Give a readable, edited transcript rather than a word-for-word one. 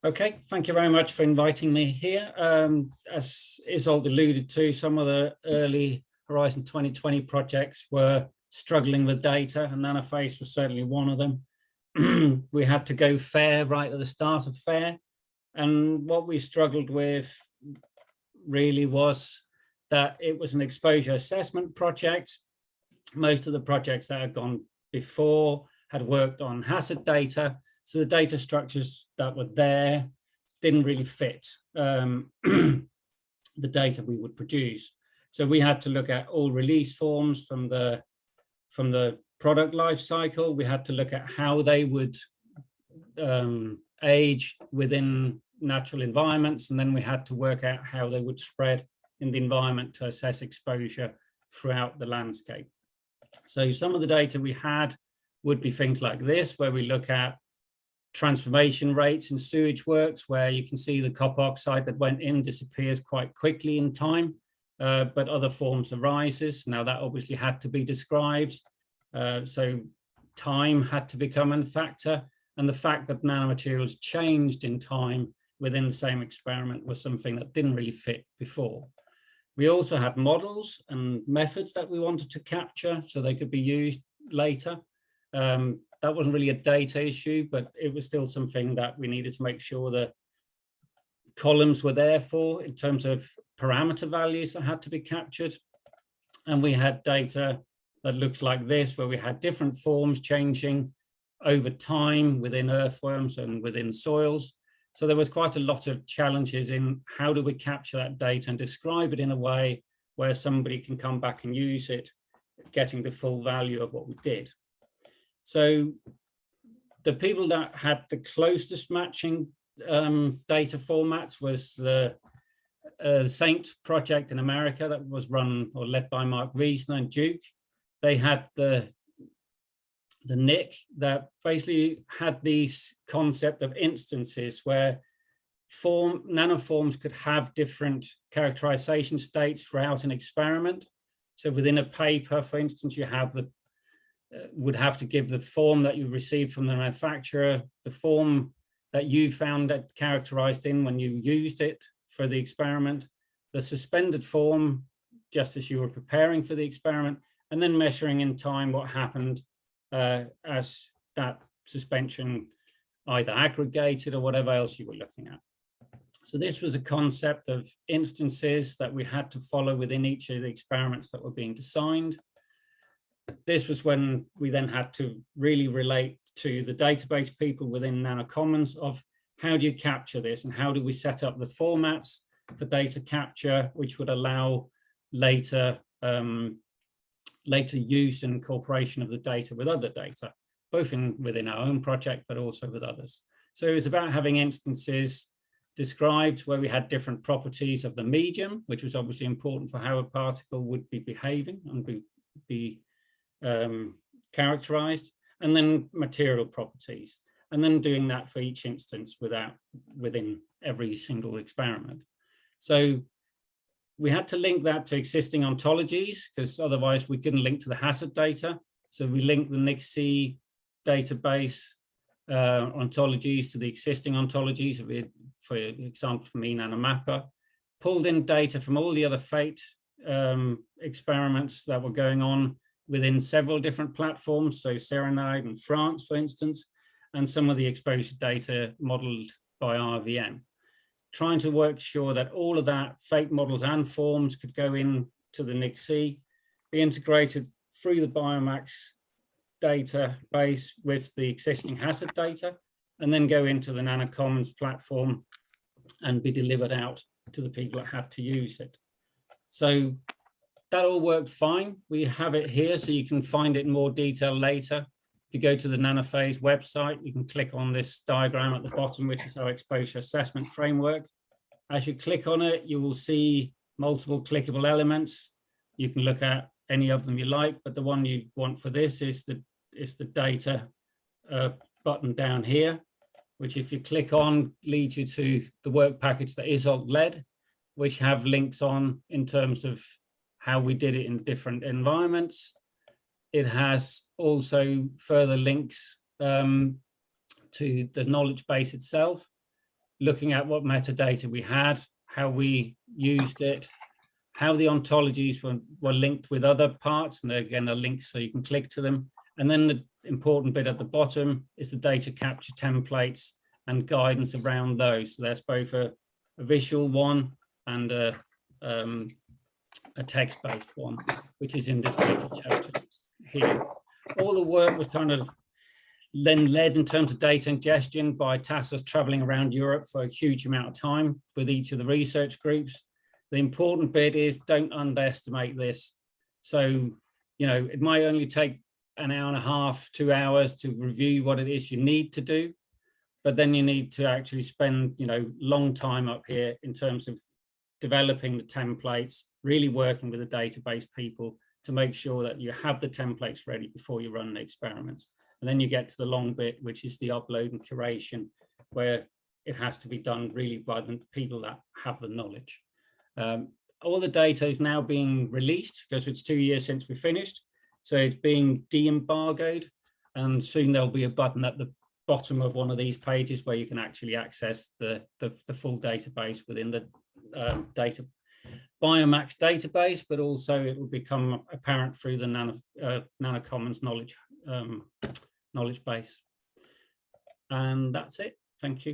Okay, thank you very much for inviting me here. As Isolde alluded to, some of the early Horizon 2020 projects were struggling with data, and NanoFASE was certainly one of them. We had to go FAIR right at the start of FAIR, and what we struggled with really was that it was an exposure assessment project. Most of the projects that had gone before had worked on hazard data, so the data structures that were there didn't really fit the data we would produce. So we had to look at all release forms from the product life cycle. We had to look at how they would age within natural environments, and then we had to work out how they would spread in the environment to assess exposure throughout the landscape. So some of the data we had would be things like this, where we look at transformation rates in sewage works, where you can see the copper oxide that went in disappears quite quickly in time, but other forms arises. Now that obviously had to be described. So time had to become a factor, and the fact that nanomaterials changed in time within the same experiment was something that didn't really fit before. We also had models and methods that we wanted to capture so they could be used later. That wasn't really a data issue, but it was still something that we needed to make sure the columns were there for in terms of parameter values that had to be captured. And we had data that looks like this, where we had different forms changing over time within earthworms and within soils. So there was quite a lot of challenges in how do we capture that data and describe it in a way where somebody can come back and use it, getting the full value of what we did. So the people that had the closest matching data formats was the SAINT project in America that was run or led by Mark Wiesner and Duke. They had the NIC that basically had these concept of instances where nanoforms could have different characterization states throughout an experiment. So within a paper, for instance, you have would have to give the form that you received from the manufacturer, the form that you found that characterized in when you used it for the experiment, the suspended form just as you were preparing for the experiment, and then measuring in time what happened as that suspension either aggregated or whatever else you were looking at. So this was a concept of instances that we had to follow within each of the experiments that were being designed. This was when we then had to really relate to the database people within NanoCommons of how do you capture this and how do we set up the formats for data capture, which would allow later use and incorporation of the data with other data, both within our own project, but also with others. So it was about having instances described where we had different properties of the medium, which was obviously important for how a particle would be behaving and be characterized, and then material properties, and then doing that for each instance within every single experiment. So we had to link that to existing ontologies, because otherwise we couldn't link to the hazard data. So we linked the NIC database ontologies to the existing ontologies. For example, for me, NanoMapper, pulled in data from all the other FATE experiments that were going on within several different platforms, so Serenade in France, for instance, and some of the exposure data modeled by RVM, trying to work sure that all of that FATE models and forms could go into the NIC, be integrated through the Biomax database with the existing hazard data, and then go into the NanoCommons platform and be delivered out to the people that had to use it. So that all worked fine. We have it here so you can find it in more detail later. If you go to the NanoFASE website, you can click on this diagram at the bottom, which is our exposure assessment framework. As you click on it, you will see multiple clickable elements. You can look at any of them you like, but the one you want for this is the data button down here, which if you click on leads you to the work package that Isolde led, which have links on in terms of how we did it in different environments. It has also further links to the knowledge base itself, looking at what metadata we had, how we used it, how the ontologies were linked with other parts, and again, are links so you can click to them. And then the important bit at the bottom is the data capture templates and guidance around those. So that's both a visual one and a text-based one, which is in this data chapter here. All the work was kind of then led in terms of data ingestion by TASOS traveling around Europe for a huge amount of time with each of the research groups. The important bit is don't underestimate this. So, you know, it might only take an hour and a half, 2 hours to review what it is you need to do, but then you need to actually spend, you know, long time up here in terms of developing the templates, really working with the database people to make sure that you have the templates ready before you run the experiments. And then you get to the long bit, which is the upload and curation, where it has to be done really by the people that have the knowledge. All the data is now being released because it's 2 years since we finished. So it's being de-embargoed, and soon there'll be a button at the bottom of one of these pages where you can actually access the full database within the Biomax database, but also it will become apparent through the NanoCommons knowledge base. And that's it. Thank you.